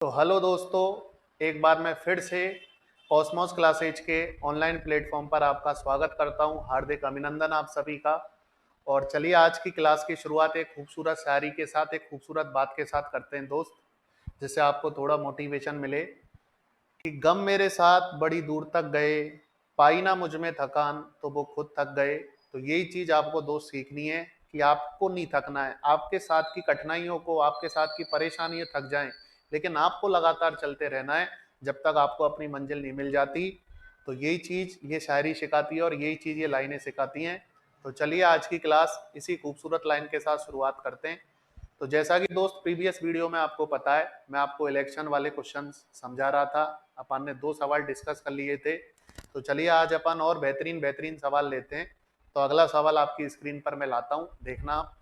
तो हेलो दोस्तों, एक बार मैं फिर से कॉस्मोस क्लासेज के ऑनलाइन प्लेटफॉर्म पर आपका स्वागत करता हूं। हार्दिक अभिनंदन आप सभी का। और चलिए आज की क्लास की शुरुआत एक खूबसूरत शायरी के साथ, एक खूबसूरत बात के साथ करते हैं दोस्त, जिससे आपको थोड़ा मोटिवेशन मिले कि गम मेरे साथ बड़ी दूर तक गए, पाई ना मुझ में थकान तो वो खुद थक गए। तो यही चीज आपको दोस्त सीखनी है कि आपको नहीं थकना है। आपके साथ की कठिनाइयों को, आपके साथ की परेशानियां थक जाएं, लेकिन आपको लगातार चलते रहना है जब तक आपको अपनी मंजिल नहीं मिल जाती। तो यही चीज ये शायरी सिखाती है और यही चीज ये लाइनें सिखाती हैं। तो चलिए आज की क्लास इसी खूबसूरत लाइन के साथ शुरुआत करते हैं। तो जैसा कि दोस्त प्रीवियस वीडियो में आपको पता है, मैं आपको इलेक्शन वाले क्वेश्चन समझा रहा था। अपन ने 2 सवाल डिस्कस कर लिए थे। तो चलिए आज अपन और बेहतरीन बेहतरीन सवाल लेते हैं। तो अगला सवाल आपकी स्क्रीन पर मैं लाता हूं, देखना आप।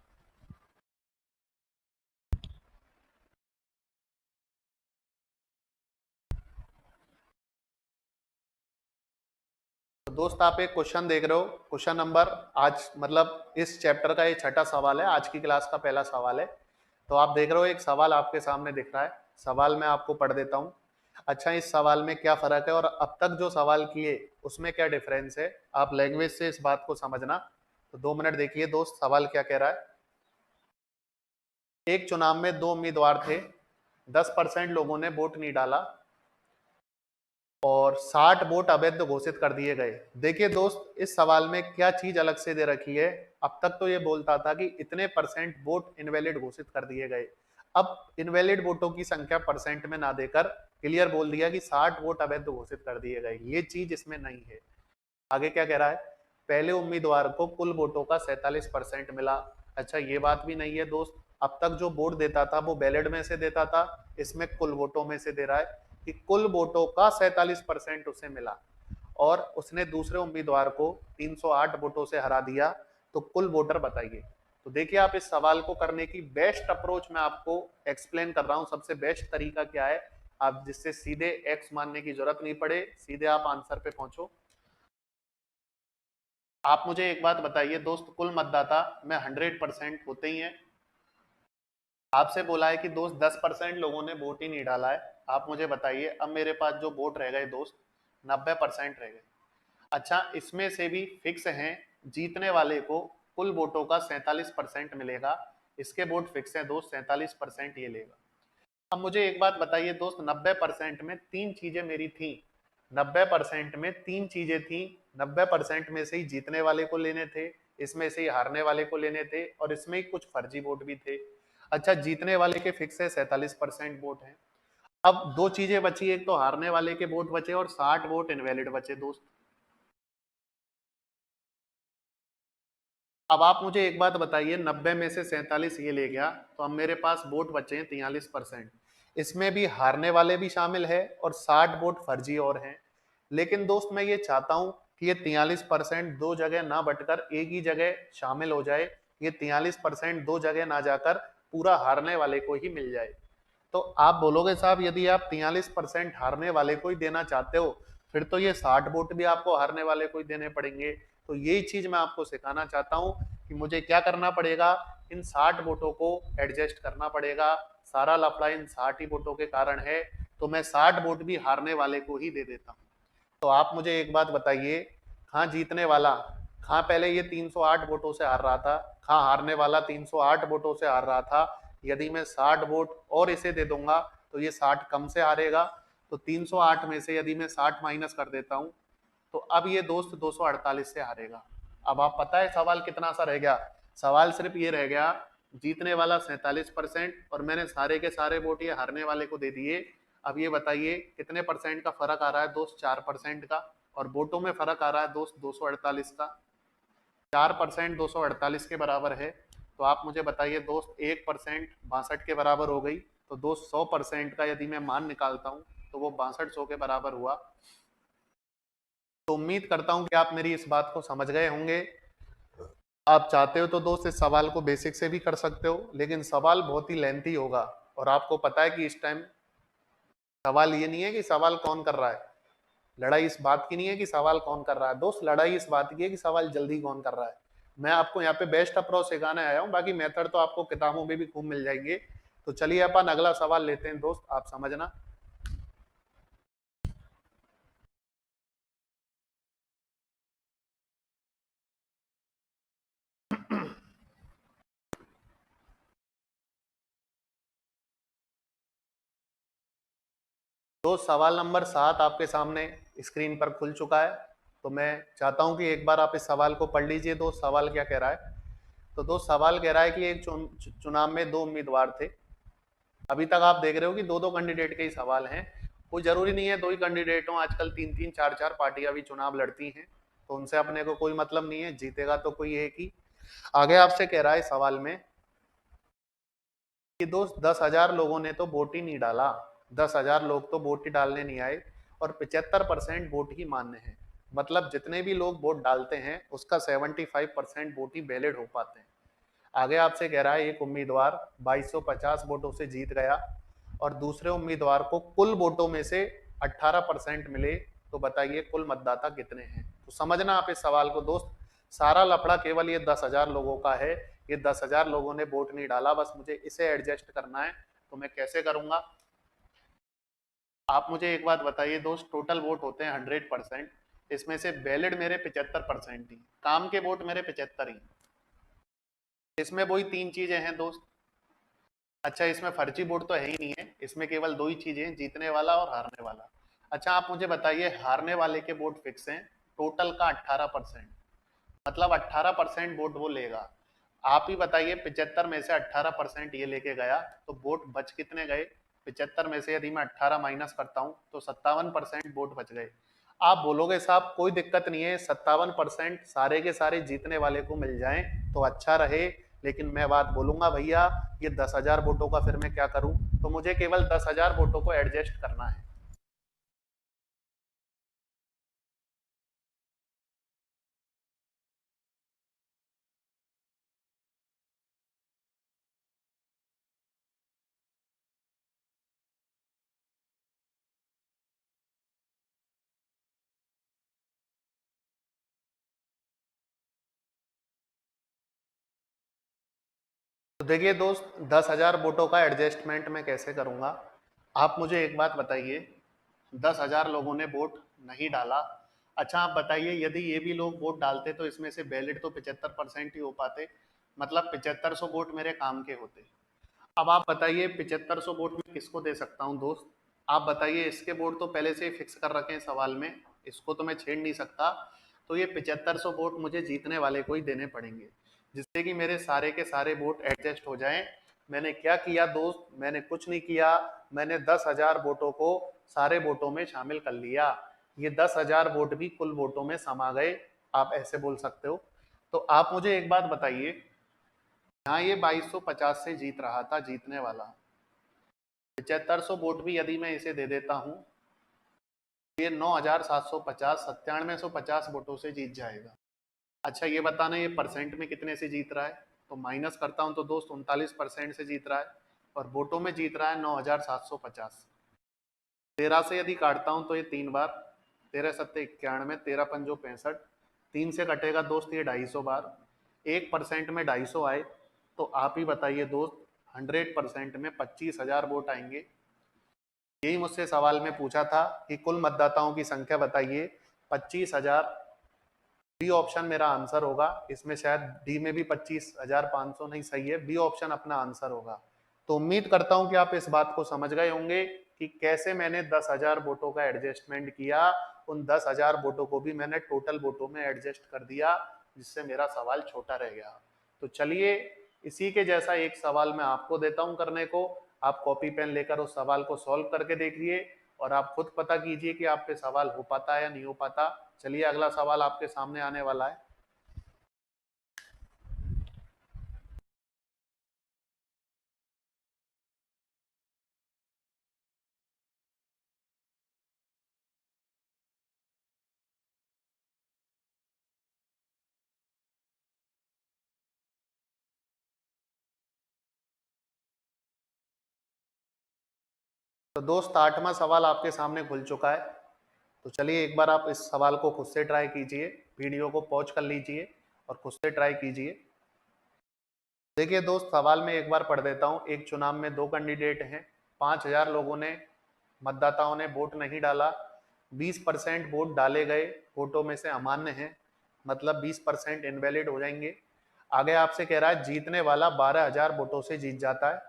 तो दोस्त आप एक क्वेश्चन देख रहे हो, क्वेश्चन नंबर आज मतलब इस चैप्टर का ये छठा सवाल है, आज की क्लास का पहला सवाल है। तो आप देख रहे हो एक सवाल आपके सामने दिख रहा है। सवाल मैं आपको पढ़ देता हूँ। अच्छा, इस सवाल में क्या फर्क है और अब तक जो सवाल किए उसमें क्या डिफरेंस है, आप लैंग्वेज से इस बात को समझना। तो 2 मिनट देखिए दोस्त, सवाल क्या कह रहा है। एक चुनाव में 2 उम्मीदवार थे, 10% लोगों ने वोट नहीं डाला और 60 वोट अवैध घोषित कर दिए गए। देखिए दोस्त, इस सवाल में क्या चीज अलग से दे रखी है। अब तक तो ये बोलता था कि इतने परसेंट वोट इनवैलिड घोषित कर दिए गए। अब इनवैलिड वोटों की संख्या परसेंट में ना देकर क्लियर बोल दिया कि 60 वोट अवैध घोषित कर दिए गए। ये चीज इसमें नहीं है। आगे क्या कह रहा है, पहले उम्मीदवार को कुल वोटों का 47% मिला। अच्छा, ये बात भी नहीं है दोस्त। अब तक जो वोट देता था वो बैलेट में से देता था, इसमें कुल वोटों में से दे रहा है कि कुल वोटों का 47% उसे मिला और उसने दूसरे उम्मीदवार को 308 वोटों से हरा दिया। तो कुल वोटर बताइए। तो देखिए, आप इस सवाल को करने की बेस्ट अप्रोच मैं आपको एक्सप्लेन कर रहा हूं। सबसे बेस्ट तरीका क्या है, आप जिससे सीधे एक्स मानने की जरूरत नहीं पड़े, सीधे आप आंसर पे पहुंचो। आप मुझे एक बात बताइए दोस्त, कुल मतदाता में 100% होते ही हैं। आपसे बोला है कि दोस्त 10% लोगों ने वोट ही नहीं डाला है। आप मुझे बताइए, अब मेरे पास जो वोट रह गए दोस्त, 90% रह गए। अच्छा, इसमें से भी फिक्स हैं, जीतने वाले को कुल वोटों का 47% मिलेगा। इसके वोट फिक्स है दोस्त, 47% ये लेगा। अब मुझे एक बात बताइए दोस्त, 90% में 3 चीजें मेरी थी। 90% में 3 चीजें थी। 90% में से ही जीतने वाले को लेने थे, इसमें से ही हारने वाले को लेने थे और इसमें ही कुछ फर्जी वोट भी थे। अच्छा, जीतने वाले के फिक्स है 47% वोट है। अब 2 चीजें बची, एक तो हारने वाले के वोट बचे और 60 वोट इनवैलिड बचे दोस्त। अब आप मुझे एक बात बताइए, 90 में से 47 ये ले गया, तो अब मेरे पास वोट बचे हैं 43%। इसमें भी हारने वाले भी शामिल है और 60 वोट फर्जी और हैं। लेकिन दोस्त मैं ये चाहता हूं कि ये 43% दो जगह ना बटकर एक ही जगह शामिल हो जाए। ये 43% दो जगह ना जाकर पूरा हारने वाले को ही मिल जाए। तो आप बोलोगे साहब, यदि आप 43% हारने वाले को ही देना चाहते हो, फिर तो ये 60 वोट भी आपको हारने वाले को ही देने पड़ेंगे। तो यही चीज मैं आपको सिखाना चाहता हूं कि मुझे क्या करना पड़ेगा, इन 60 वोटों को एडजस्ट करना पड़ेगा। सारा लफड़ा इन 60 ही वोटों के कारण है, तो मैं 60 वोट भी हारने वाले को ही दे देता हूँ। तो आप मुझे एक बात बताइए, कहाँ जीतने वाला, कहाँ पहले ये 308 वोटों से हार रहा था, कहाँ हारने वाला 308 वोटों से हार रहा था। यदि मैं 60 वोट और इसे दे दूंगा तो ये 60 कम से हारेगा। तो 308 में से यदि मैं 60 माइनस कर देता हूं, तो अब ये दोस्त 248 से हारेगा। अब आप पता है सवाल कितना सा रह गया, सवाल सिर्फ ये रह गया, जीतने वाला 47% और मैंने सारे के सारे वोट ये हारने वाले को दे दिए। अब ये बताइए कितने परसेंट का फर्क आ रहा है दोस्त, 4% का। और वोटों में फर्क आ रहा है दोस्त 248 का। 4% 248 के बराबर है। तो आप मुझे बताइए दोस्त, 1% 62 के बराबर हो गई। तो दोस्त 100% का यदि मैं मान निकालता हूं तो वो 6200 के बराबर हुआ। तो उम्मीद करता हूं कि आप मेरी इस बात को समझ गए होंगे। आप चाहते हो तो दोस्त इस सवाल को बेसिक से भी कर सकते हो, लेकिन सवाल बहुत ही लेंथी होगा। और आपको पता है कि इस टाइम सवाल ये नहीं है कि सवाल कौन कर रहा है, लड़ाई इस बात की नहीं है कि सवाल कौन कर रहा है दोस्त, लड़ाई इस बात की है कि सवाल जल्दी कौन कर रहा है। मैं आपको यहाँ पे बेस्ट अप्रोच सिखाने आया हूँ, बाकी मेथड तो आपको किताबों में भी खूब मिल जाएंगे। तो चलिए अपन अगला सवाल लेते हैं दोस्त, आप समझना। तो सवाल नंबर 7 आपके सामने स्क्रीन पर खुल चुका है। तो मैं चाहता हूं कि एक बार आप इस सवाल को पढ़ लीजिए। दोस्त सवाल क्या कह रहा है? तो दोस्त सवाल कह रहा है कि एक चुनाव में दो उम्मीदवार थे। अभी तक आप देख रहे हो कि दो दो कैंडिडेट के ही सवाल हैं। कोई जरूरी नहीं है दो ही कैंडिडेट हो, आजकल तीन तीन चार चार पार्टियां भी चुनाव लड़ती हैं, तो उनसे अपने को कोई मतलब नहीं है, जीतेगा तो कोई एक ही। आगे आपसे कह रहा है सवाल में कि दोस्त 10,000 लोगों ने तो वोट ही नहीं डाला, 10,000 लोग तो वोट ही डालने नहीं आए और 75% वोट ही मान्य है। मतलब जितने भी लोग वोट डालते हैं उसका 75% वोट ही वैलिड हो पाते हैं। आगे आपसे कह रहा है एक उम्मीदवार 2250 वोटों से जीत गया और दूसरे उम्मीदवार को कुल वोटों में से 18% मिले, तो बताइए कुल मतदाता कितने हैं? तो समझना आप इस सवाल को दोस्त, सारा लफड़ा केवल ये 10,000 लोगों का है। ये 10,000 लोगों ने वोट नहीं डाला, बस मुझे इसे एडजस्ट करना है। तो मैं कैसे करूंगा? आप मुझे एक बात बताइए दोस्त, टोटल वोट होते हैं 100%, इसमें से वैलिड मेरे 75% ही, काम के वोट मेरे 75 ही। इसमें वही तीन चीजें हैं दोस्त। अच्छा, इसमें फर्जी वोट तो है ही नहीं है, इसमें केवल दो ही चीजें हैं, जीतने वाला और हारने वाला। अच्छा आप मुझे बताइए, हारने वाले के वोट फिक्स हैं, टोटल का 18%, मतलब 18% वोट वो लेगा। आप ही बताइए 75 में से 18% ये लेके गया तो वोट बच कितने गए? 75 में से यदि मैं 18 माइनस करता हूं तो 57% वोट बच गए। आप बोलोगे साहब कोई दिक्कत नहीं है, 57% सारे के सारे जीतने वाले को मिल जाएं तो अच्छा रहे, लेकिन मैं बात बोलूंगा भैया, ये 10,000 वोटों का फिर मैं क्या करूं? तो मुझे केवल 10,000 वोटों को एडजस्ट करना है। तो देखिए दोस्त, 10,000 वोटों का एडजस्टमेंट मैं कैसे करूंगा? आप मुझे एक बात बताइए, 10,000 लोगों ने वोट नहीं डाला। अच्छा आप बताइए, यदि ये भी लोग वोट डालते तो इसमें से वैलिड तो 75% ही हो पाते, मतलब 7500 वोट मेरे काम के होते। अब आप बताइए 7500 वोट में किसको दे सकता हूँ दोस्त? आप बताइए, इसके वोट तो पहले से ही फिक्स कर रखे हैं सवाल में, इसको तो मैं छेड़ नहीं सकता। तो ये 7500 वोट मुझे जीतने वाले को ही देने पड़ेंगे, जिससे कि मेरे सारे के सारे वोट एडजस्ट हो जाएं। मैंने क्या किया दोस्त? मैंने कुछ नहीं किया, मैंने 10,000 वोटों को सारे वोटों में शामिल कर लिया। ये 10,000 वोट भी कुल वोटों में समा गए, आप ऐसे बोल सकते हो। तो आप मुझे एक बात बताइए, हाँ ये 2250 से जीत रहा था जीतने वाला, 7500 वोट भी यदि मैं इसे दे देता हूँ, ये 9,750 9750 वोटों से जीत जाएगा। अच्छा ये बताना, ये परसेंट में कितने से जीत रहा है? तो माइनस करता हूँ तो दोस्त 39% से जीत रहा है, और वोटों में जीत रहा है 9,750। 13 से यदि काटता हूँ तो ये 3 बार, 13 सत्ते 91, 13 पंजो 65, 3 से कटेगा दोस्त ये 250 बार। 1% में 250 आए, तो आप ही बताइए दोस्त, 100% में 25,000 वोट आएंगे। यही मुझसे सवाल में पूछा था कि कुल मतदाताओं की संख्या बताइए, 25,000। बी ऑप्शन मेरा आंसर होगा, इसमें शायद डी में भी 25,500 नहीं सही है, बी ऑप्शन अपना आंसर होगा। तो उम्मीद करता हूं कि आप इस बात को समझ गए होंगे कि कैसे मैंने 10,000 वोटों का एडजस्टमेंट किया। उन 10,000 वोटों को भी मैंने टोटल वोटों में एडजस्ट कर दिया, जिससे मेरा सवाल छोटा रह गया। तो चलिए, इसी के जैसा एक सवाल मैं आपको देता हूं करने को। आप कॉपी पेन लेकर उस सवाल को सॉल्व करके देखिए और आप खुद पता कीजिए कि आप पे सवाल हो पाता है या नहीं हो पाता। चलिए अगला सवाल आपके सामने आने वाला है। तो दोस्त 8वां सवाल आपके सामने खुल चुका है। तो चलिए एक बार आप इस सवाल को खुद से ट्राई कीजिए, वीडियो को पॉज कर लीजिए और खुद से ट्राई कीजिए। देखिए दोस्त, सवाल में एक बार पढ़ देता हूँ। एक चुनाव में 2 कैंडिडेट हैं, 5000 लोगों ने, मतदाताओं ने वोट नहीं डाला, 20% वोट डाले गए वोटों में से अमान्य हैं, मतलब 20% इनवैलिड हो जाएंगे। आगे आपसे कह रहा है जीतने वाला 12,000 वोटों से जीत जाता है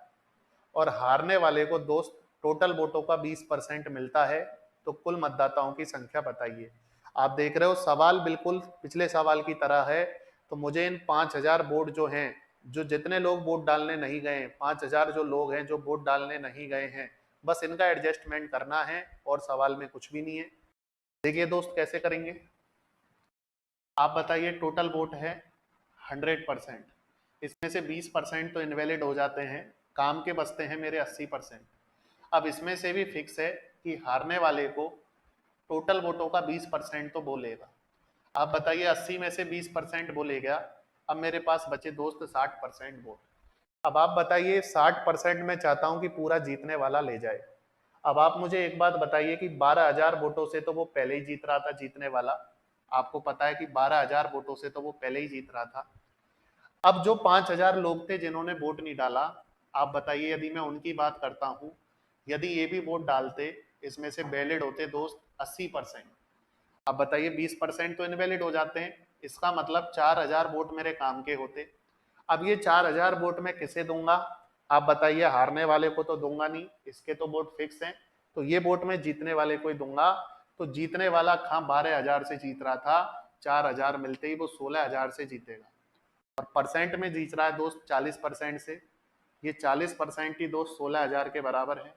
और हारने वाले को दोस्त टोटल वोटों का 20% मिलता है, तो कुल मतदाताओं की संख्या बताइए। आप देख रहे हो सवाल बिल्कुल पिछले सवाल की तरह है। तो मुझे इन 5,000 वोट जो हैं, जो जितने लोग वोट डालने नहीं गए, 5,000 जो लोग हैं जो वोट डालने नहीं गए हैं, बस इनका एडजस्टमेंट करना है और सवाल में कुछ भी नहीं है। देखिए दोस्त कैसे करेंगे। आप बताइए, टोटल वोट है 100%, इसमें से 20% तो इनवैलिड हो जाते हैं, काम के बचते हैं मेरे 80%। अब इसमें से भी फिक्स है कि हारने वाले को टोटल वोटों का 20% तो बोलेगा। आप बताइए, 80 में से 20% बोलेगा। अब मेरे पास बचे दोस्त 60% वोट। अब आप बताइए, 60% में चाहता हूं कि पूरा जीतने वाला ले जाए। अब आप मुझे एक बात बताइए कि 12,000 वोटों से तो वो पहले ही जीत रहा था, जीतने वाला। आपको पता है कि 12,000 वोटों से तो वो पहले ही जीत रहा था। अब जो 5,000 लोग थे जिन्होंने वोट नहीं डाला, आप बताइए, यदि मैं उनकी बात करता हूं, यदि ये भी वोट डालते, इसमें से वैलिड होते दोस्त 80%। अब बताइए, 20% तो इनवैलिड हो जाते हैं, इसका मतलब 4,000 वोट मेरे काम के होते। अब ये 4,000 वोट मैं किसे दूंगा। आप बताइए, हारने वाले को तो दूंगा नहीं, इसके तो वोट फिक्स हैं, तो ये वोट मैं जीतने वाले को ही दूंगा। तो जीतने वाला खां 12,000 से जीत रहा था, 4,000 मिलते ही वो 16,000 से जीतेगा। और परसेंट में जीत रहा है दोस्त 40% से, ये 40% ही दोस्त 16,000 के बराबर है।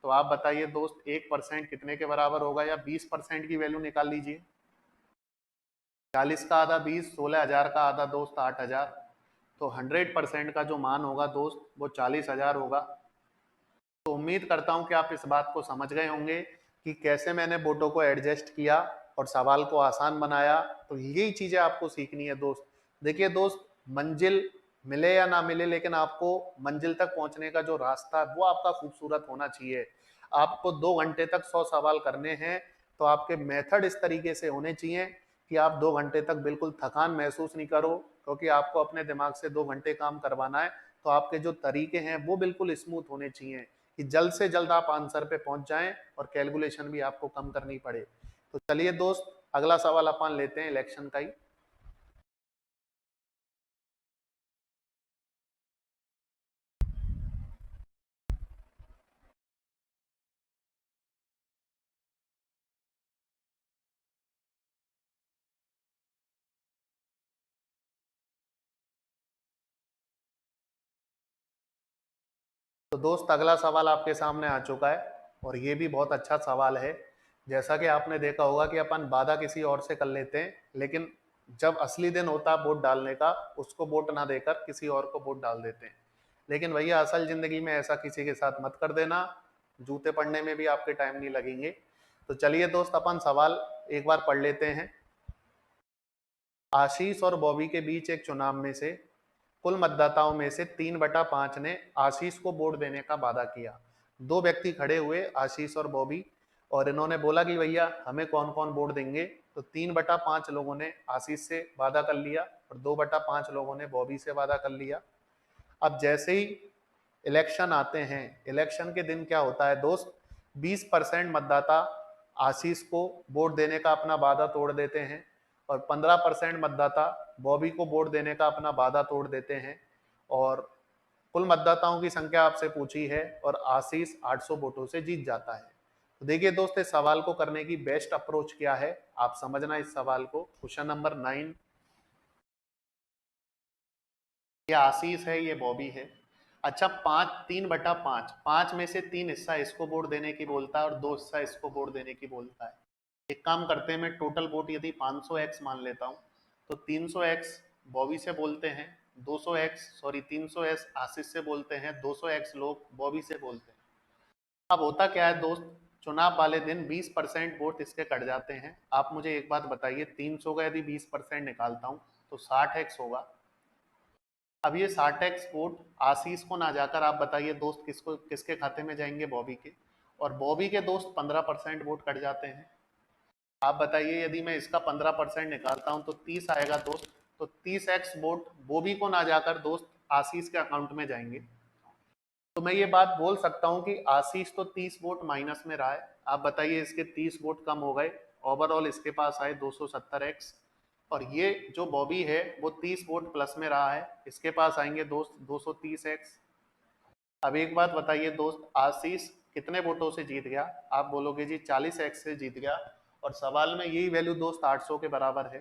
तो आप बताइए दोस्त, 1% कितने के बराबर होगा, या 20% की वैल्यू निकाल लीजिए। 40 का आधा 20, 16,000 का आधा दोस्त 8,000। तो 100% का जो मान होगा दोस्त वो 40,000 होगा। तो उम्मीद करता हूं कि आप इस बात को समझ गए होंगे कि कैसे मैंने वोटों को एडजस्ट किया और सवाल को आसान बनाया। तो यही चीजें आपको सीखनी है दोस्त। देखिए दोस्त, मंजिल मिले या ना मिले, लेकिन आपको मंजिल तक पहुंचने का जो रास्ता है वो आपका खूबसूरत होना चाहिए। आपको 2 घंटे तक 100 सवाल करने हैं, तो आपके मेथड इस तरीके से होने चाहिए कि आप 2 घंटे तक बिल्कुल थकान महसूस नहीं करो, क्योंकि आपको अपने दिमाग से 2 घंटे काम करवाना है। तो आपके जो तरीके हैं वो बिल्कुल स्मूथ होने चाहिए कि जल्द से जल्द आप आंसर पे पहुंच जाएं और कैलकुलेशन भी आपको कम करनी पड़े। तो चलिए दोस्त, अगला सवाल अपन लेते हैं इलेक्शन का ही। तो दोस्त, अगला सवाल आपके सामने आ चुका है और ये भी बहुत अच्छा सवाल है। जैसा कि आपने देखा होगा कि अपन वादा किसी और से कर लेते हैं, लेकिन जब असली दिन होता है वोट डालने का, उसको वोट ना देकर किसी और को वोट डाल देते हैं। लेकिन भैया, असल जिंदगी में ऐसा किसी के साथ मत कर देना, जूते पड़ने में भी आपके टाइम नहीं लगेंगे। तो चलिए दोस्त, अपन सवाल एक बार पढ़ लेते हैं। आशीष और बॉबी के बीच एक चुनाव में से कुल मतदाताओं में से 3/5 ने आशीष को वोट देने का वादा किया। 2 व्यक्ति खड़े हुए, आशीष और बॉबी, और इन्होंने बोला कि भैया हमें कौन कौन वोट देंगे। तो 3/5 लोगों ने आशीष से वादा कर लिया और 2/5 लोगों ने बॉबी से वादा कर लिया। अब जैसे ही इलेक्शन आते हैं, इलेक्शन के दिन क्या होता है दोस्त, 20% मतदाता आशीष को वोट देने का अपना वादा तोड़ देते हैं और 15% मतदाता बॉबी को वोट देने का अपना वादा तोड़ देते हैं। और कुल मतदाताओं की संख्या आपसे पूछी है और आशीष 800 वोटों से जीत जाता है। तो देखिए दोस्त, इस सवाल को करने की बेस्ट अप्रोच क्या है, आप समझना इस सवाल को। क्वेश्चन नंबर 9, ये आशीष है, ये बॉबी है। अच्छा, 3/5, 5 में से 3 हिस्सा इसको वोट देने की बोलता है और 2 हिस्सा इसको वोट देने की बोलता है। एक काम करते हैं, मैं टोटल वोट यदि 500x मान लेता हूँ, तो 300x बॉबी से बोलते हैं, 300x आशीष से बोलते हैं, 200x लोग बॉबी से बोलते हैं। अब होता क्या है दोस्त, चुनाव वाले दिन 20% वोट इसके कट जाते हैं। आप मुझे एक बात बताइए, 300 का यदि 20% निकालता हूँ तो 60x होगा। अब ये 60x वोट आशीष को ना जाकर, आप बताइए दोस्त, किसको किसके खाते में जाएंगे, बॉबी के। और बॉबी के दोस्त 15% वोट कट जाते हैं। आप बताइए, यदि मैं इसका 15% निकालता हूं तो 30 आएगा दोस्त। तो 30x वोट बॉबी को ना जाकर दोस्त आशीष के अकाउंट में जाएंगे। तो मैं ये बात बोल सकता हूँ कि आशीष तो 30 वोट माइनस में रहा है। आप बताइए इसके 30 वोट कम हो गए, ओवरऑल इसके पास आए 270x। और ये जो बॉबी है वो 30 वोट प्लस में रहा है, इसके पास आएंगे दोस्त 230x। अब एक बात बताइए दोस्त, आशीष कितने वोटों से जीत गया? आप बोलोगे जी 40x से जीत गया, और सवाल में यही वैल्यू दोस्त 800 के बराबर है।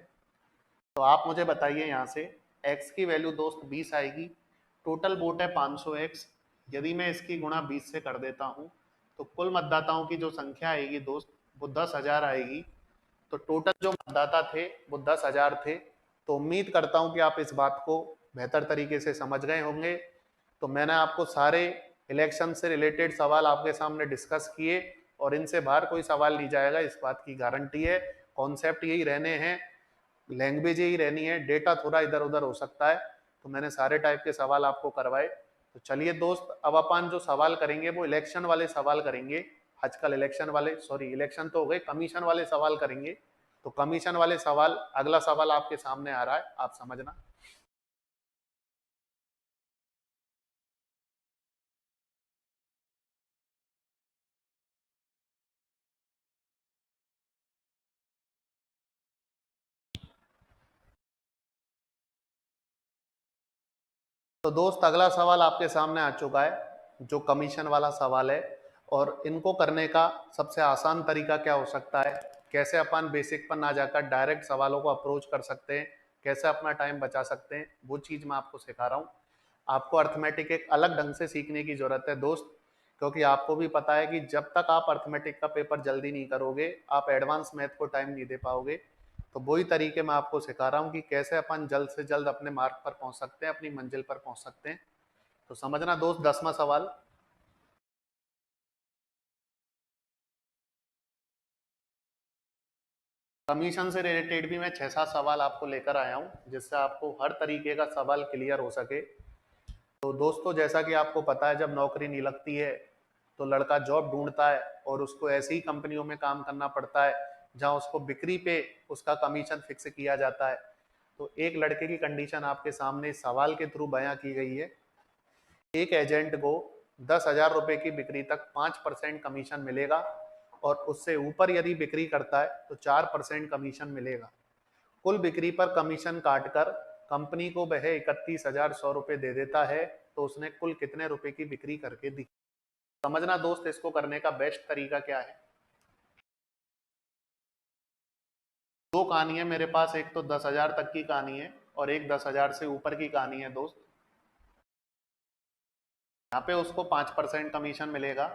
तो आप मुझे बताइए यहाँ से x की वैल्यू दोस्त 20 आएगी, टोटल वोट है 500x। यदि मैं इसकी गुणा 20 से कर देता हूँ तो कुल मतदाताओं की जो संख्या आएगी दोस्त वो 10,000 आएगी। तो टोटल जो मतदाता थे वो 10,000 थे। तो उम्मीद करता हूँ कि आप इस बात को बेहतर तरीके से समझ गए होंगे। तो मैंने आपको सारे इलेक्शन से रिलेटेड सवाल आपके सामने डिस्कस किए, और इनसे बाहर कोई सवाल नहीं जाएगा, इस बात की गारंटी है। कॉन्सेप्ट यही रहने हैं, लैंग्वेज यही रहनी है, डेटा थोड़ा इधर उधर हो सकता है। तो मैंने सारे टाइप के सवाल आपको करवाए। तो चलिए दोस्त, अब अपन जो सवाल करेंगे वो इलेक्शन वाले सवाल करेंगे। आजकल इलेक्शन वाले, सॉरी इलेक्शन तो हो गए, कमीशन वाले सवाल करेंगे। तो कमीशन वाले सवाल, अगला सवाल आपके सामने आ रहा है, आप समझना। तो दोस्त अगला सवाल आपके सामने आ चुका है, जो कमीशन वाला सवाल है। और इनको करने का सबसे आसान तरीका क्या हो सकता है, कैसे अपन बेसिक पर ना जाकर डायरेक्ट सवालों को अप्रोच कर सकते हैं, कैसे अपना टाइम बचा सकते हैं, वो चीज़ मैं आपको सिखा रहा हूँ। आपको अर्थमेटिक एक अलग ढंग से सीखने की जरूरत है दोस्त, क्योंकि आपको भी पता है कि जब तक आप अर्थमेटिक का पेपर जल्दी नहीं करोगे आप एडवांस मैथ को टाइम नहीं दे पाओगे। तो वही तरीके मैं आपको सिखा रहा हूँ कि कैसे अपन जल्द से जल्द अपने मार्क पर पहुंच सकते हैं, अपनी मंजिल पर पहुंच सकते हैं। तो समझना दोस्त, 10वां सवाल। कमीशन से रिलेटेड भी मैं 6-7 सवाल आपको लेकर आया हूँ, जिससे आपको हर तरीके का सवाल क्लियर हो सके। तो दोस्तों, जैसा कि आपको पता है, जब नौकरी नहीं लगती है तो लड़का जॉब ढूंढता है, और उसको ऐसी ही कंपनियों में काम करना पड़ता है जहां उसको बिक्री पे उसका कमीशन फिक्स किया जाता है। तो एक लड़के की कंडीशन आपके सामने सवाल के थ्रू बयां की गई है। एक एजेंट को 10,000 रुपए की बिक्री तक 5% कमीशन मिलेगा, और उससे ऊपर यदि बिक्री करता है तो 4% कमीशन मिलेगा। कुल बिक्री पर कमीशन काटकर कंपनी को वह 31,100 रुपए दे देता है। तो उसने कुल कितने रुपए की बिक्री करके दी? समझना दोस्त, इसको करने का बेस्ट तरीका क्या है। दो कहानी है मेरे पास, एक तो 10,000 तक की कहानी है और एक 10,000 से ऊपर की कहानी है दोस्त। यहाँ पे उसको 5% कमीशन मिलेगा,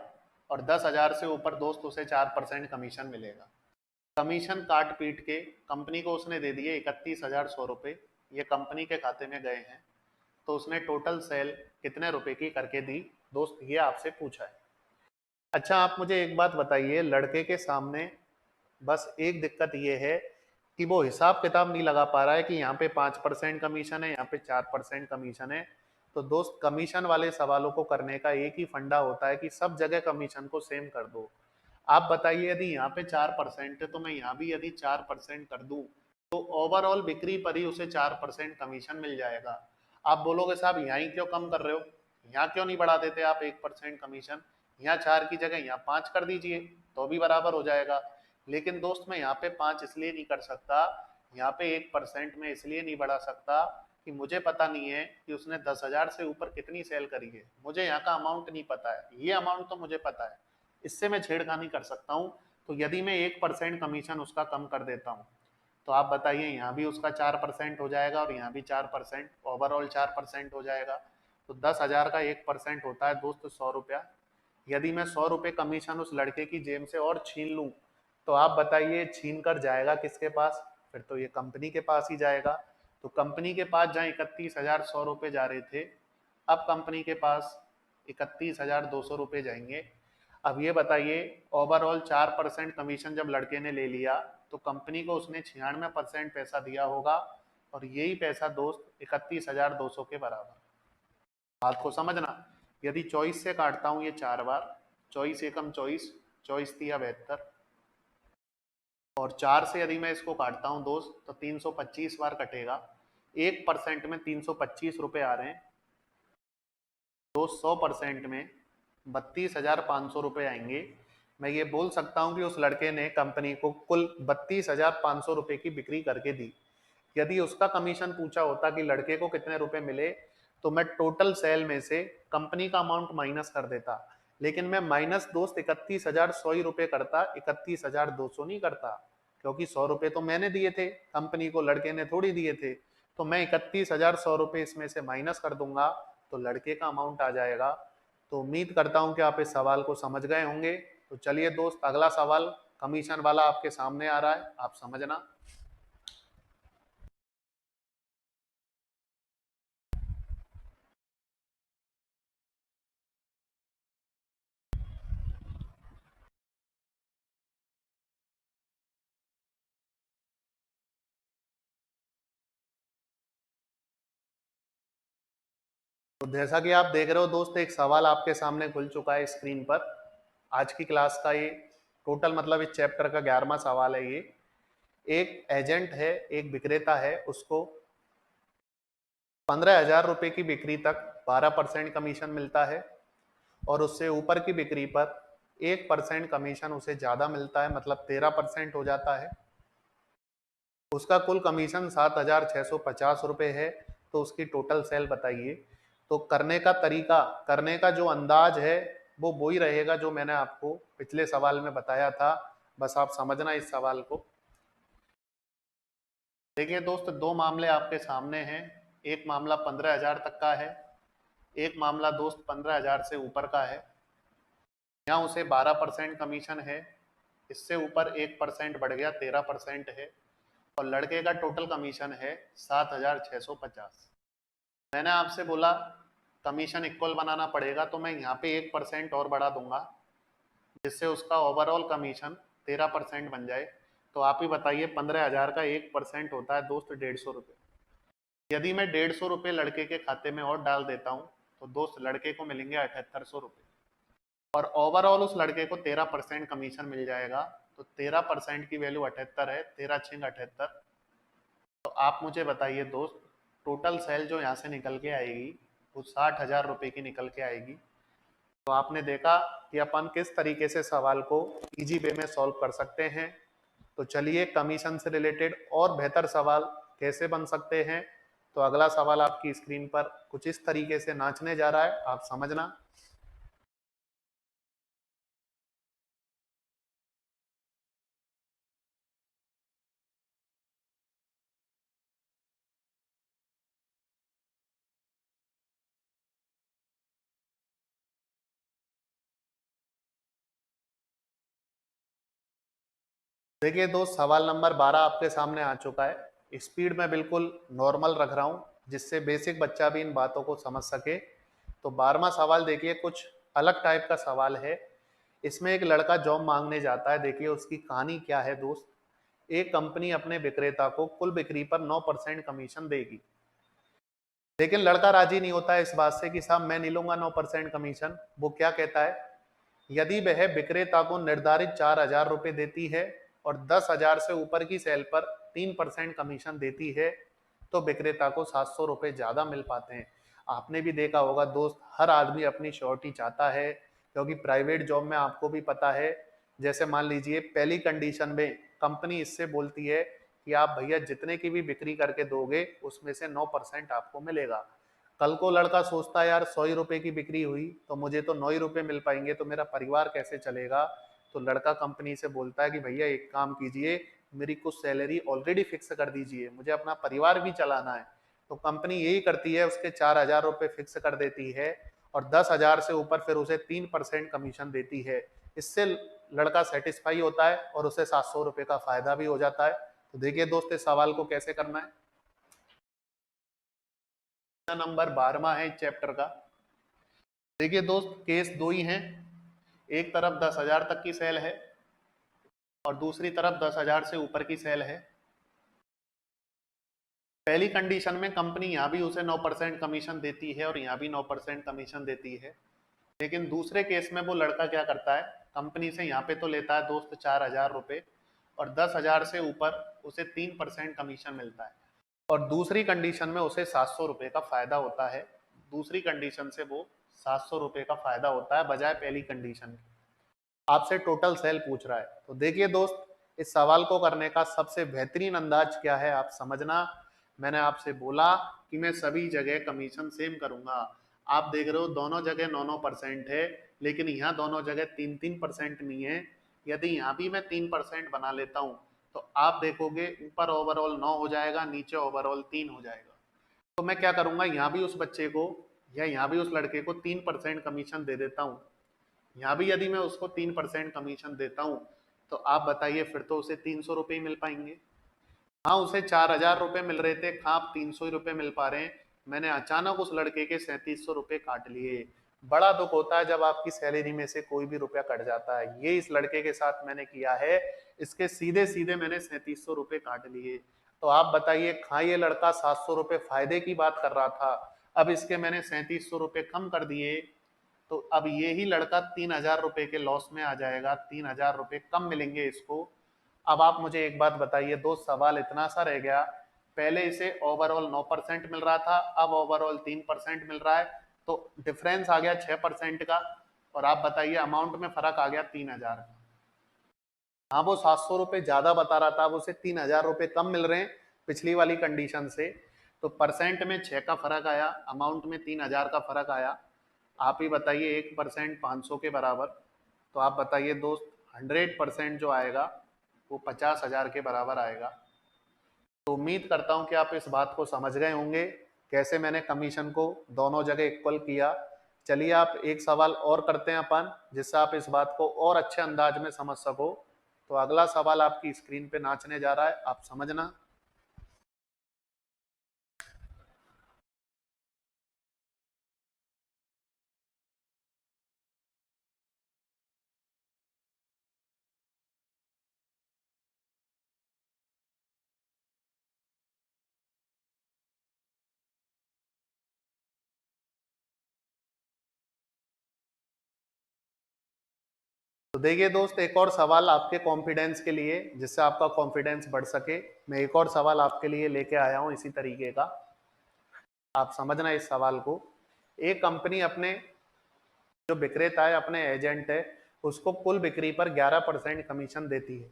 और 10,000 से ऊपर दोस्त उसे 4% कमीशन मिलेगा। कमीशन काट पीट के कंपनी को उसने दे दिए 31,100 रुपए, ये कंपनी के खाते में गए हैं। तो उसने टोटल सेल कितने रुपए की करके दी दोस्त, ये आपसे पूछा है। अच्छा, आप मुझे एक बात बताइए, लड़के के सामने बस एक दिक्कत ये है कि वो हिसाब किताब नहीं लगा पा रहा है कि यहाँ पे 5% कमीशन है, यहाँ पे 4% कमीशन है। तो दोस्त, कमीशन वाले सवालों को करने का एक ही फंडा होता है कि सब जगह कमीशन को सेम कर दो। आप बताइए, यदि यहाँ पे 4% है तो मैं यहाँ भी यदि 4% कर दूं तो ओवरऑल बिक्री पर ही उसे 4% कमीशन मिल जाएगा। आप बोलोगे साहब यहाँ ही क्यों कम कर रहे हो, यहाँ क्यों नहीं बढ़ा देते आप 1% कमीशन, यहाँ 4 की जगह यहाँ 5 कर दीजिए तो भी बराबर हो जाएगा। लेकिन दोस्त, मैं यहाँ पे 5 इसलिए नहीं कर सकता, यहाँ पे 1% में इसलिए नहीं बढ़ा सकता कि मुझे पता नहीं है कि उसने 10,000 से ऊपर कितनी सेल करी है। मुझे यहाँ का अमाउंट नहीं पता है, ये अमाउंट तो मुझे पता है, इससे मैं छेड़खानी कर सकता हूँ। तो यदि मैं 1% कमीशन उसका कम कर देता हूँ तो आप बताइए, यहाँ भी उसका 4% हो जाएगा और यहाँ भी 4%, ओवरऑल 4% हो जाएगा। तो 10,000 का 1% होता है दोस्त 100 रुपया। यदि मैं 100 रुपये कमीशन उस लड़के की जेब से और छीन लूँ तो आप बताइए छीन कर जाएगा किसके पास? फिर तो ये कंपनी के पास ही जाएगा। तो कंपनी के पास जहाँ 31,100 रुपये जा रहे थे, अब कंपनी के पास 31,200 रुपये जाएंगे। अब ये बताइए, ओवरऑल 4% कमीशन जब लड़के ने ले लिया तो कंपनी को उसने 96% पैसा दिया होगा, और यही पैसा दोस्त 31,200 के बराबर। बात को समझना, यदि 24 से काटता हूँ ये 4 बार, 24 एकम 24, 24 तिया 72, और 4 से यदि मैं इसको काटता हूँ दोस्त तो 325 बार कटेगा। 1% में 325 रुपए आ रहे हैं। तो 100% में 32,500 रुपये आएंगे। मैं ये बोल सकता हूँ कि उस लड़के ने कंपनी को कुल 32,500 रुपये की बिक्री करके दी। यदि उसका कमीशन पूछा होता कि लड़के को कितने रुपए मिले, तो मैं टोटल सेल में से कंपनी का अमाउंट माइनस कर देता, लेकिन मैं माइनस दोस्त 31,100 ही रुपए करता, 31,200 नहीं करता, क्योंकि 100 रुपए तो मैंने दिए थे कंपनी को, लड़के ने थोड़ी दिए थे। तो मैं 31,100 रुपए इसमें से माइनस कर दूंगा, तो लड़के का अमाउंट आ जाएगा। तो उम्मीद करता हूं कि आप इस सवाल को समझ गए होंगे। तो चलिए दोस्त, अगला सवाल कमीशन वाला आपके सामने आ रहा है, आप समझना। तो जैसा कि आप देख रहे हो दोस्त, एक सवाल आपके सामने खुल चुका है स्क्रीन पर। आज की क्लास का ये टोटल मतलब इस चैप्टर का 11वां सवाल है ये। एक एजेंट है, एक विक्रेता है, उसको 15,000 रुपए की बिक्री तक 12% कमीशन मिलता है, और उससे ऊपर की बिक्री पर 1% कमीशन उसे ज्यादा मिलता है, मतलब 13% हो जाता है। उसका कुल कमीशन 7,650 रुपए है। तो उसकी टोटल सेल बताइए। तो करने का तरीका, करने का जो अंदाज है वो वही रहेगा जो मैंने आपको पिछले सवाल में बताया था। बस आप समझना इस सवाल को। देखिए दोस्त, दो मामले आपके सामने हैं। एक मामला 15,000 तक का है, एक मामला दोस्त 15,000 से ऊपर का है। यहाँ उसे 12% कमीशन है, इससे ऊपर 1% बढ़ गया, 13% है। और लड़के का टोटल कमीशन है 7,650। मैंने आपसे बोला कमीशन इक्वल बनाना पड़ेगा, तो मैं यहाँ पे 1% और बढ़ा दूंगा, जिससे उसका ओवरऑल कमीशन 13% बन जाए। तो आप ही बताइए, 15,000 का 1% होता है दोस्त 150 रुपये। यदि मैं 150 रुपये लड़के के खाते में और डाल देता हूँ, तो दोस्त लड़के को मिलेंगे 7,800 रुपये, और ओवरऑल उस लड़के को 13% कमीशन मिल जाएगा। तो 13% की वैल्यू 78 है, 13 छिंग 78। तो आप मुझे बताइए दोस्त, टोटल सेल जो यहाँ से निकल के आएगी वो 60,000 रुपये की निकल के आएगी। तो आपने देखा कि अपन किस तरीके से सवाल को इजी वे में सॉल्व कर सकते हैं। तो चलिए, कमीशन से रिलेटेड और बेहतर सवाल कैसे बन सकते हैं। तो अगला सवाल आपकी स्क्रीन पर कुछ इस तरीके से नाचने जा रहा है, आप समझना। देखिए दोस्त, सवाल नंबर 12 आपके सामने आ चुका है। स्पीड में बिल्कुल नॉर्मल रख रहा हूं, जिससे बेसिक बच्चा भी इन बातों को समझ सके। तो 12वां सवाल देखिए, कुछ अलग टाइप का सवाल है। इसमें एक लड़का जॉब मांगने जाता है। देखिए उसकी कहानी क्या है दोस्त। एक कंपनी अपने विक्रेता को कुल बिक्री पर 9% कमीशन देगी, लेकिन लड़का राजी नहीं होता है इस बात से कि साहब मैं नहीं लूंगा 9% कमीशन। वो क्या कहता है, यदि वह विक्रेता को निर्धारित 4,000 रुपये देती है और 10,000 से ऊपर की सेल पर 3% कमीशन देती है, तो विक्रेता को 700 रुपये ज्यादा मिल पाते हैं। आपने भी देखा होगा दोस्त, हर आदमी अपनी श्योरिटी चाहता है, क्योंकि प्राइवेट जॉब में आपको भी पता है, जैसे मान लीजिए पहली कंडीशन में कंपनी इससे बोलती है कि आप भैया जितने की भी बिक्री करके दोगे उसमें से 9% आपको मिलेगा। कल को लड़का सोचता है यार 100 ही रुपए की बिक्री हुई तो मुझे तो 9 ही रुपए मिल पाएंगे, तो मेरा परिवार कैसे चलेगा। तो लड़का कंपनी से बोलता है कि भैया एक काम कीजिए, मेरी कुछ सैलरी ऑलरेडी फिक्स कर दीजिए, मुझे अपना परिवार भी चलाना है। तो कंपनी यही करती है, उसके 4,000 रुपये फिक्स कर देती है, और 10,000 से ऊपर फिर उसे 3% कमीशन देती है। इससे लड़का सेटिस्फाई होता है और उसे 700 रुपये का फायदा भी हो जाता है। तो देखिए दोस्त, इस सवाल को कैसे करना है। नंबर 12वां है इस चैप्टर का। देखिए दोस्त, केस दो ही हैं। एक तरफ 10,000 तक की सेल है और दूसरी तरफ 10,000 से ऊपर की सेल है। पहली कंडीशन में कंपनी यहाँ भी उसे 9% कमीशन देती है और यहाँ भी 9% कमीशन देती है। लेकिन दूसरे केस में वो लड़का क्या करता है, कंपनी से यहाँ पे तो लेता है दोस्त 4,000 रुपये, और 10,000 से ऊपर उसे 3% कमीशन मिलता है, और दूसरी कंडीशन में उसे 700 रुपये का फायदा होता है। दूसरी कंडीशन से वो 700 रुपए का फायदा होता है बजाय पहली कंडीशन के। आपसे टोटल सेल पूछ रहा है। तो देखिए दोस्त, इस सवाल को करने का सबसे बेहतरीन अंदाज क्या है आप समझना। मैंने आपसे बोला कि मैं सभी जगह कमीशन सेम करूंगा। आप देख रहे हो दोनों जगह 9% है, लेकिन यहाँ दोनों जगह 3% नहीं है। यदि यहाँ भी मैं 3% बना लेता हूँ तो आप देखोगे ऊपर ओवरऑल 9 हो जाएगा, नीचे ओवरऑल 3 हो जाएगा। तो मैं क्या करूंगा, यहाँ भी उस बच्चे को या यहाँ भी उस लड़के को 3% कमीशन दे देता हूँ। यहाँ भी यदि मैं उसको 3% कमीशन देता हूँ तो आप बताइए फिर तो उसे 300 रुपये मिल पाएंगे। हाँ, उसे 4,000 रुपये मिल रहे थे, हाँ 300 रुपये मिल पा रहे हैं। मैंने अचानक उस लड़के के 3700 रुपये काट लिए। बड़ा दुख होता है जब आपकी सैलरी में से कोई भी रुपया कट जाता है। ये इस लड़के के साथ मैंने किया है, इसके सीधे सीधे मैंने 3700 रुपये काट लिए। तो आप बताइए, हाँ ये लड़का 700 रुपये फायदे की बात कर रहा था, अब इसके मैंने 3700 रुपये कम कर दिए, तो अब ये ही लड़का 3,000 रुपए के लॉस में आ जाएगा, 3,000 रुपए कम मिलेंगे इसको। अब आप मुझे एक बात बताइए दोस्त, सवाल इतना सा रह गया, पहले इसे ओवरऑल 9% मिल रहा था, अब ओवरऑल 3% मिल रहा है, तो डिफरेंस आ गया 6% का। और आप बताइए अमाउंट में फर्क आ गया 3,000 का। हाँ, वो 700 रुपए ज्यादा बता रहा था, अब उसे 3,000 रुपए कम मिल रहे हैं पिछली वाली कंडीशन से। तो परसेंट में 6 का फर्क आया, अमाउंट में 3,000 का फर्क आया। आप ही बताइए 1% 500 के बराबर। तो आप बताइए दोस्त, 100% जो आएगा वो 50,000 के बराबर आएगा। तो उम्मीद करता हूं कि आप इस बात को समझ गए होंगे कैसे मैंने कमीशन को दोनों जगह इक्वल किया। चलिए आप एक सवाल और करते हैं अपन, जिससे आप इस बात को और अच्छे अंदाज में समझ सको। तो अगला सवाल आपकी स्क्रीन पे नाचने जा रहा है, आप समझना। तो देखिए दोस्त, एक और सवाल आपके कॉन्फिडेंस के लिए, जिससे आपका कॉन्फिडेंस बढ़ सके, मैं एक और सवाल आपके लिए लेके आया हूं इसी तरीके का। आप समझना इस सवाल को। एक कंपनी अपने जो विक्रेता है, अपने एजेंट है, उसको कुल बिक्री पर 11% कमीशन देती है।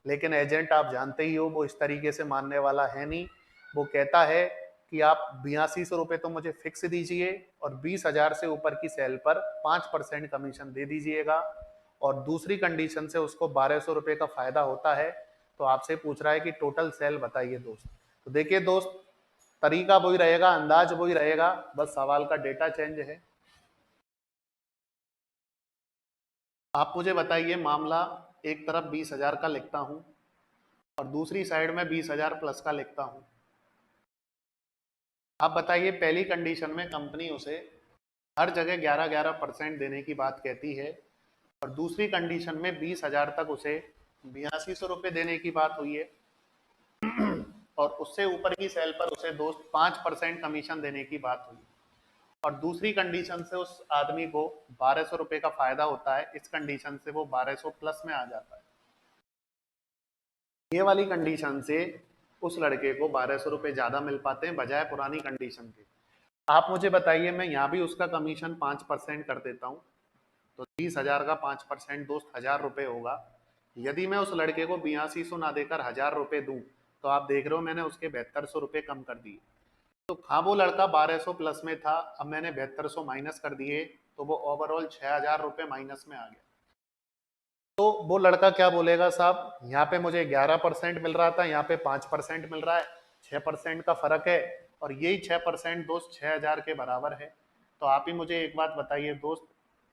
लेकिन एजेंट आप जानते ही हो, वो इस तरीके से मानने वाला है नहीं। वो कहता है कि आप 8200 रुपये तो मुझे फिक्स दीजिए और 20,000 से ऊपर की सेल पर 5% कमीशन दे दीजिएगा। और दूसरी कंडीशन से उसको 1,200 रुपये का फायदा होता है। तो आपसे पूछ रहा है कि टोटल सेल बताइए दोस्त। तो देखिए दोस्त, तरीका वही रहेगा, अंदाज वही रहेगा, बस सवाल का डेटा चेंज है। आप मुझे बताइए, मामला एक तरफ 20,000 का लिखता हूं और दूसरी साइड में 20,000 प्लस का लिखता हूं। आप बताइए, पहली कंडीशन में कंपनी उसे हर जगह 11-11% देने की बात कहती है और दूसरी कंडीशन में 20,000 तक उसे 8200 रुपये देने की बात हुई है। और उससे ऊपर की सेल पर उसे दोस्त 5% कमीशन देने की बात हुई। और दूसरी कंडीशन से उस आदमी को 1,200 रुपये का फायदा होता है, इस कंडीशन से वो 1,200 प्लस में आ जाता है। ये वाली कंडीशन से उस लड़के को 1,200 रुपये ज्यादा मिल पाते हैं बजाय पुरानी कंडीशन के। आप मुझे बताइए, मैं यहाँ भी उसका कमीशन 5% कर देता हूँ, तो 30,000 का 5% दोस्त 1,000 रुपये होगा। यदि मैं उस लड़के को 8200 ना देकर 1,000 रुपये दूं, तो आप देख रहे हो मैंने उसके 7200 रुपये कम कर दिए। तो हाँ, वो लड़का 1,200 प्लस में था, अब मैंने 7200 माइनस कर दिए, तो वो ओवरऑल 6,000 रुपये माइनस में आ गया। तो वो लड़का क्या बोलेगा, साहब यहाँ पे मुझे 11% मिल रहा था, यहाँ पे 5% मिल रहा है, 6% का फर्क है, और यही 6% दोस्त 6,000 के बराबर है। तो आप ही मुझे एक बात बताइए दोस्त,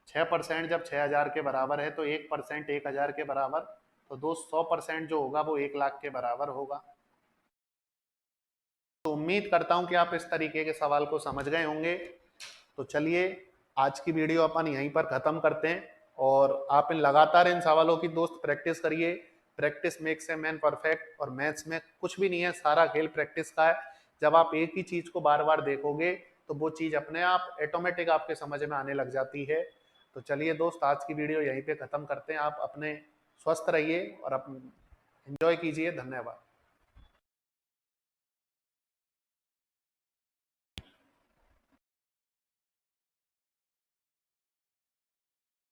6% जब 6,000 के बराबर है तो 1% 1,000 के बराबर, तो दोस्त 100% जो होगा वो 1,00,000 के बराबर होगा। तो उम्मीद करता हूं कि आप इस तरीके के सवाल को समझ गए होंगे। तो चलिए आज की वीडियो अपन यहीं पर खत्म करते हैं, और आप लगातार इन सवालों की दोस्त प्रैक्टिस करिए। Practice makes a man perfect, और मैथ्स में कुछ भी नहीं है, सारा खेल प्रैक्टिस का है। जब आप एक ही चीज को बार बार देखोगे तो वो चीज अपने आप ऑटोमेटिक आपके समझ में आने लग जाती है। तो चलिए दोस्त, आज की वीडियो यहीं पे खत्म करते हैं। आप अपने स्वस्थ रहिए और एंजॉय कीजिए। धन्यवाद।